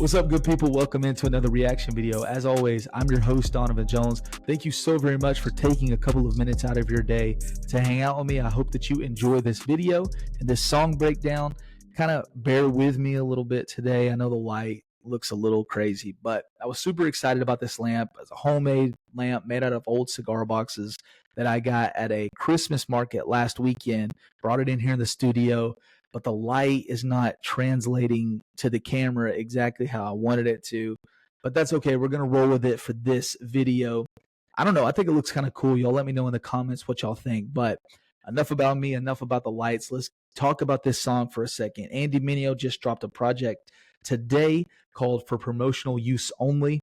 What's up, good people? Welcome into another reaction video. As always, I'm your host, Donovan Jones. Thank you so very much for taking a couple of minutes out of your day to hang out with me. I hope that you enjoy this video and this song breakdown. Kind of bear with me a little bit today. I know the light looks a little crazy, but I was super excited about this lamp. It's a homemade lamp made out of old cigar boxes that I got at a Christmas market last weekend. Brought it in here in the studio, but the light is not translating to the camera exactly how I wanted it to. But that's okay. We're going to roll with it for this video. I don't know. I think it looks kind of cool. Y'all let me know in the comments what y'all think. But enough about me, enough about the lights. Let's talk about this song for a second. Andy Mineo just dropped a project today called For Promotional Use Only.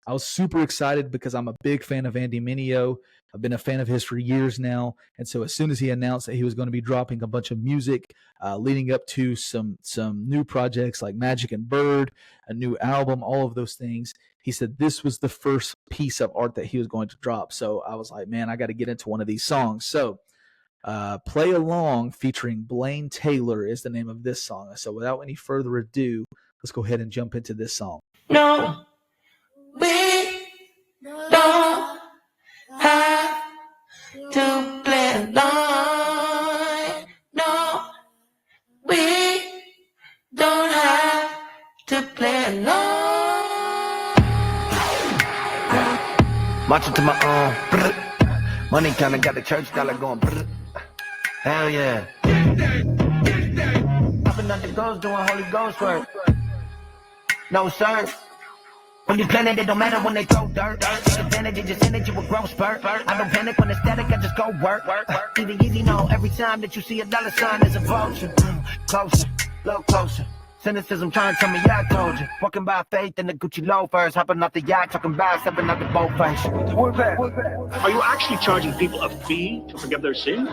I was super excited because I'm a big fan of Andy Mineo. I've been a fan of his for years now. And so as soon as he announced that he was going to be dropping a bunch of music leading up to some new projects like Magic and Bird, a new album, all of those things, he said this was the first piece of art that he was going to drop. So I was like, man, I got to get into one of these songs. So Play Along featuring Blaine Taylor is the name of this song. So without any further ado, let's go ahead and jump into this song. No, we don't have to play along. No, we don't have to play along. Marching to my own. Money kinda got the church dollar going. Hell yeah. Popping out the ghost, doing Holy Ghost work. No sir. When you plan it, it don't matter when they throw dirt. Take advantage of just energy with growth spurt. I don't panic when it's static, I just go work. Easy, no. Every time that you see a dollar sign, there's a vulture. Closer, little closer. Cynicism trying to tell me I told you. Walking by faith in the Gucci loafers. Hopping off the yacht, talking about stepping out the boat face. Are you actually charging people a fee to forgive their sins?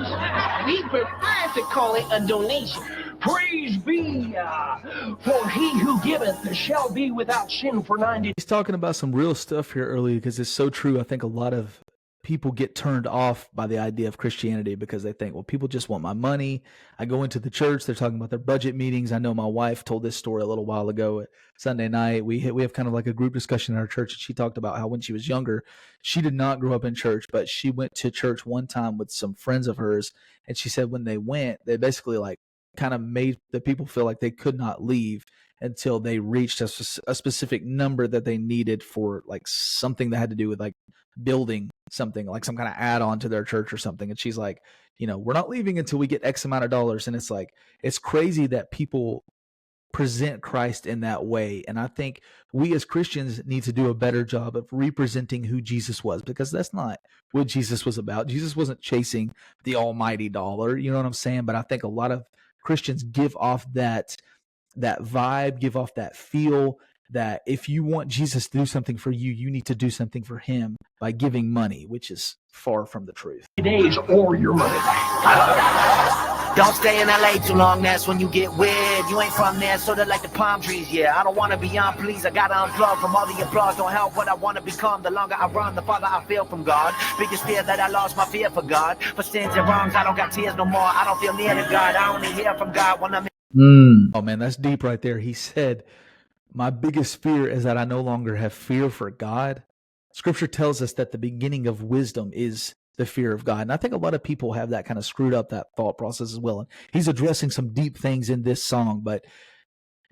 We prefer to call it a donation. Praise be, for he who giveth shall be without sin for 90. He's talking about some real stuff here earlier because it's so true. I think a lot of people get turned off by the idea of Christianity because they think, well, people just want my money. I go into the church, they're talking about their budget meetings. I know my wife told this story a little while ago at Sunday night. We have kind of like a group discussion in our church, and she talked about how when she was younger, she did not grow up in church, but she went to church one time with some friends of hers, and she said when they went, they basically like kind of made the people feel like they could not leave until they reached a specific number that they needed for like something that had to do with like building something, like some kind of add-on to their church or something. And she's like, you know, we're not leaving until we get X amount of dollars. And it's like, it's crazy that people present Christ in that way. And I think we as Christians need to do a better job of representing who Jesus was, because that's not what Jesus was about. Jesus wasn't chasing the almighty dollar, you know what I'm saying? But I think a lot of Christians give off that vibe, give off that feel that if you want Jesus to do something for you, you need to do something for him by giving money, which is far from the truth. Days or your money back. Don't stay in LA too long, that's when you get weird. You ain't from there, sorta like the palm trees, yeah. I don't wanna be on, please, I gotta unplug from all the applause. Don't help what I wanna become. The longer I run, the farther I feel from God. Biggest fear that I lost my fear for God. For sins and wrongs, I don't got tears no more. I don't feel near to God, I only hear from God when I'm Oh man, that's deep right there. He said, my biggest fear is that I no longer have fear for God. Scripture tells us that the beginning of wisdom is the fear of God. And I think a lot of people have that kind of screwed up, that thought process as well. And he's addressing some deep things in this song, but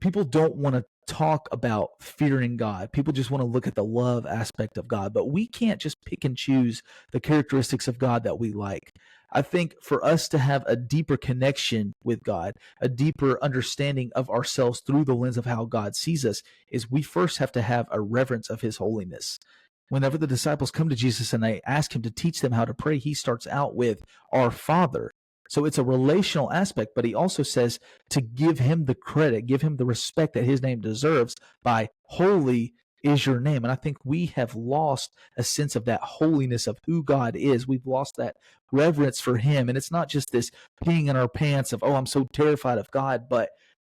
people don't want to talk about fearing God. People just want to look at the love aspect of God, but we can't just pick and choose the characteristics of God that we like. I think for us to have a deeper connection with God, a deeper understanding of ourselves through the lens of how God sees us, is we first have to have a reverence of his holiness. Whenever the disciples come to Jesus and they ask him to teach them how to pray, he starts out with our Father. So it's a relational aspect, but he also says to give him the credit, give him the respect that his name deserves by holy is your name. And I think we have lost a sense of that holiness of who God is. We've lost that reverence for him. And it's not just this peeing in our pants of, oh, I'm so terrified of God, but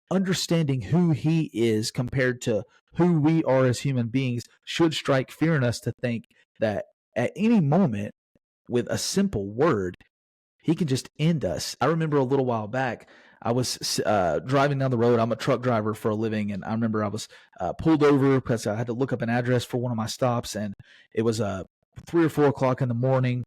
understanding who he is compared to who we are as human beings should strike fear in us to think that at any moment with a simple word, he can just end us. I remember a little while back, I was driving down the road. I'm a truck driver for a living, and I remember I was pulled over because I had to look up an address for one of my stops, and it was 3 or 4 o'clock in the morning,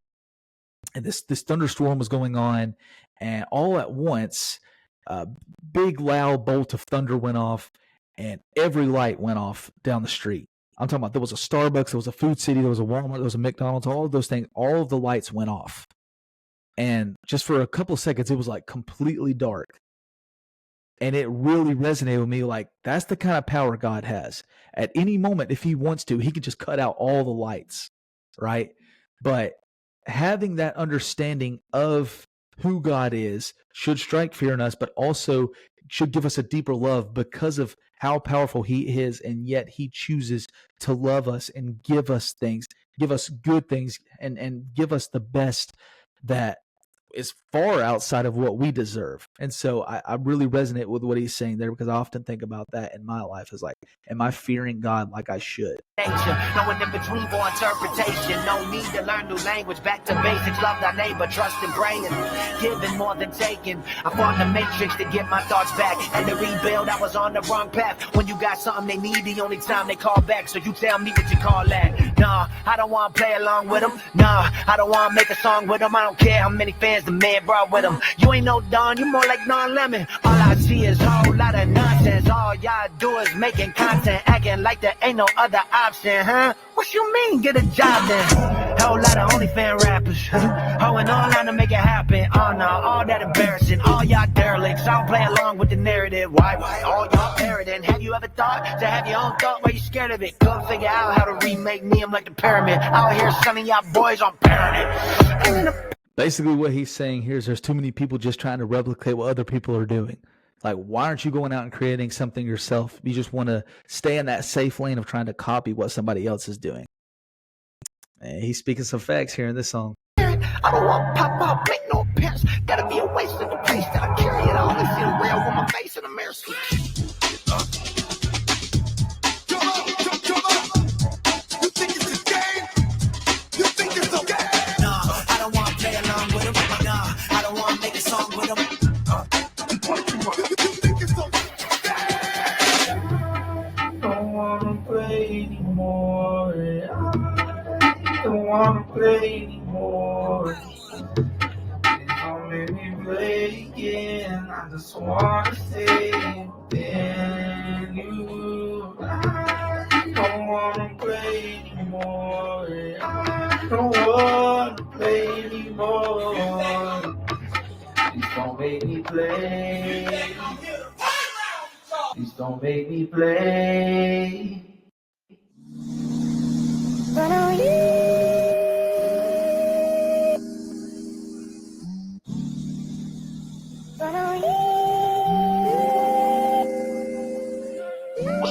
and this thunderstorm was going on, and all at once, a big loud bolt of thunder went off, and every light went off down the street. I'm talking about there was a Starbucks, there was a Food City, there was a Walmart, there was a McDonald's, all of those things, all of the lights went off. And just for a couple of seconds, it was like completely dark. And it really resonated with me, like, that's the kind of power God has. At any moment, if he wants to, he could just cut out all the lights, right? But having that understanding of who God is should strike fear in us, but also should give us a deeper love because of how powerful he is, and yet he chooses to love us and give us things, give us good things, and give us the best that is far outside of what we deserve. And so I really resonate with what he's saying there, because I often think about that in my life, is like, am I fearing God like I should? Knowing in between for interpretation, no need to learn new language, back to basics, love thy neighbor, trust and praying, giving more than taking. I fought the matrix to get my thoughts back, and to rebuild I was on the wrong path. When you got something they need, the only time they call back, so you tell me what you call that. Nah, I don't want to play along with them. Nah, I don't want to make a song with them. I don't care how many fans the man brought with him. You ain't no Don, you more like Don Lemon. All I see is a whole lot of nonsense. All y'all do is making content, acting like there ain't no other option, huh? What you mean, get a job then? Whole lot of OnlyFans rappers, hoeing online to make it happen. Oh no, all that embarrassing. All y'all derelicts, I don't play along with the narrative. Why all y'all parroting? Have you ever thought to have your own thought where you scared of it? Couldn't figure out how to remake me, I'm like the pyramid. Out here sending y'all boys on parenting. Basically, what he's saying here is there's too many people just trying to replicate what other people are doing. Like, why aren't you going out and creating something yourself? You just want to stay in that safe lane of trying to copy what somebody else is doing. And he's speaking some facts here in this song. I don't want pop up, make no appearance. Gotta be a waste of the place that I carry it all. I feel real with my face in the mirror. You think it's a game? You think it's okay? Nah, I don't want to play along with him. Nah, I don't want to make a song with him. You think it's okay? Don't want to play anymore. Don't want to play anymore. Don't make me play again. I just want to stay within you. I don't want to play anymore. I don't want to play anymore. Please don't make me play. Please don't make me play.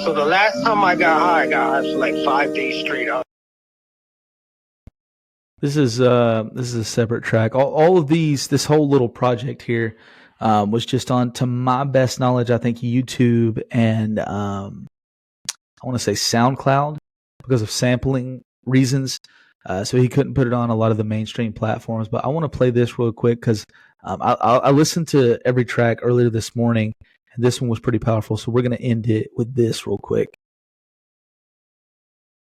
So the last time I got high for like 5 days straight up. This is a separate track. All of these, this whole little project here, was just on, to my best knowledge, I think YouTube and I want to say SoundCloud, because of sampling reasons. So he couldn't put it on a lot of the mainstream platforms. But I want to play this real quick because I listened to every track earlier this morning, and this one was pretty powerful. So we're going to end it with this real quick.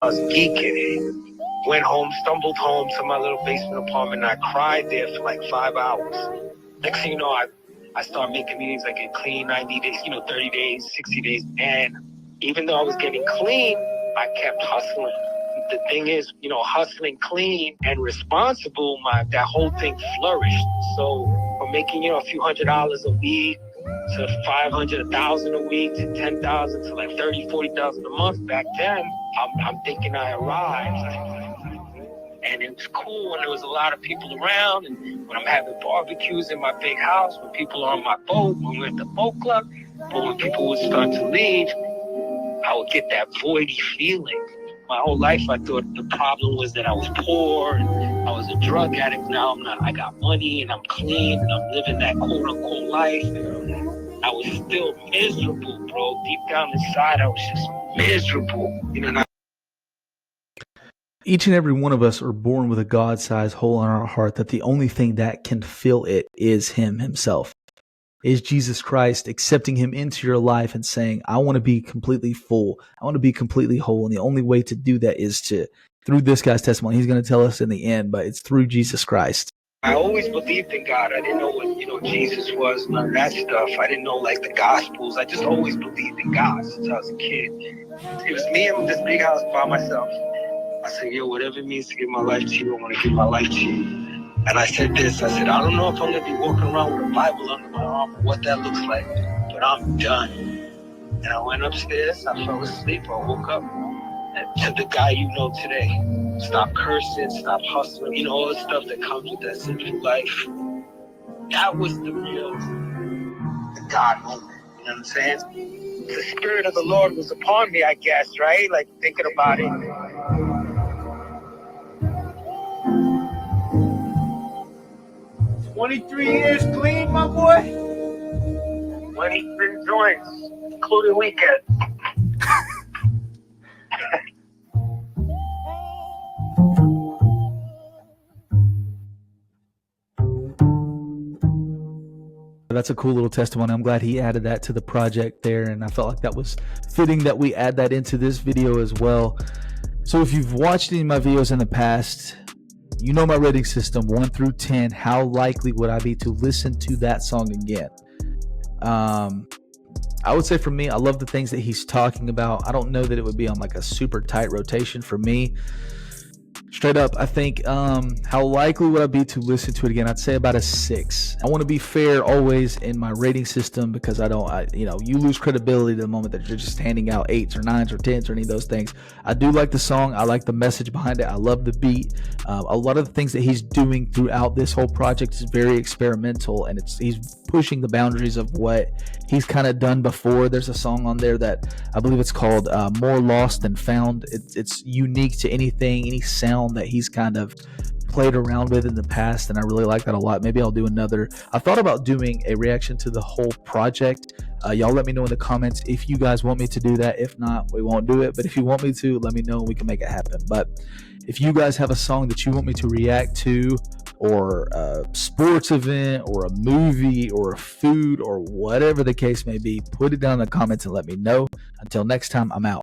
I was geeking. Went home, stumbled home to my little basement apartment, and I cried there for like 5 hours. Next thing you know, I started making meetings. I get clean 90 days, 30 days, 60 days. And even though I was getting clean, I kept hustling. The thing is, hustling clean and responsible, that whole thing flourished. So from making, a few $100s a week to 500, 1,000 a week to 10,000 to like 30, 40,000 a month back then, I'm thinking I arrived. And it was cool when there was a lot of people around, and when I'm having barbecues in my big house, when people are on my boat, when we're at the boat club. But when people would start to leave, I would get that voidy feeling. My whole life, I thought the problem was that I was poor and I was a drug addict. Now I'm not. I got money and I'm clean and I'm living that quote unquote life. I was still miserable, bro. Deep down inside, I was just miserable. Each and every one of us are born with a God-sized hole in our heart that the only thing that can fill it is Him Himself. is Jesus Christ, accepting him into your life and saying, I want to be completely full. I want to be completely whole. And the only way to do that is through this guy's testimony. He's going to tell us in the end, but it's through Jesus Christ. I always believed in God. I didn't know what, Jesus was, none of that stuff. I didn't know, like, the Gospels. I just always believed in God since I was a kid. It was me in this big house by myself. I said, whatever it means to give my life to you, I want to give my life to you. And I said this, I said, I don't know if I'm going to be walking around with a Bible under my arm or what that looks like, but I'm done. And I went upstairs, I fell asleep, I woke up to the guy you know today. Stop cursing, stop hustling, all the stuff that comes with that sinful life. That was the real God moment, you know what I'm saying? The Spirit of the Lord was upon me, I guess, right? Like, thinking about it. 23 years clean, my boy. 23 joints, including weekends. That's a cool little testimony. I'm glad he added that to the project there, and I felt like that was fitting that we add that into this video as well. So if you've watched any of my videos in the past, you know my rating system, 1 through 10. How likely would I be to listen to that song again? I would say for me, I love the things that he's talking about. I don't know that it would be on like a super tight rotation for me. Straight up, I think how likely would I be to listen to it again? I'd say about a 6. I want to be fair always in my rating system, because you lose credibility the moment that you're just handing out 8s or 9s or 10s or any of those things. I do like the song. I like the message behind it. I love the beat. A lot of the things that he's doing throughout this whole project is very experimental, and he's pushing the boundaries of what he's kind of done before. There's a song on there that I believe it's called More Lost Than Found. It's unique to any sound that he's kind of played around with in the past, and I really like that a lot. Maybe I'll do another. I thought about doing a reaction to the whole project. Y'all let me know in the comments if you guys want me to do that. If not, we won't do it, but if you want me to, let me know and we can make it happen. But if you guys have a song that you want me to react to, or a sports event, or a movie, or a food, or whatever the case may be, put it down in the comments and let me know. Until next time, I'm out.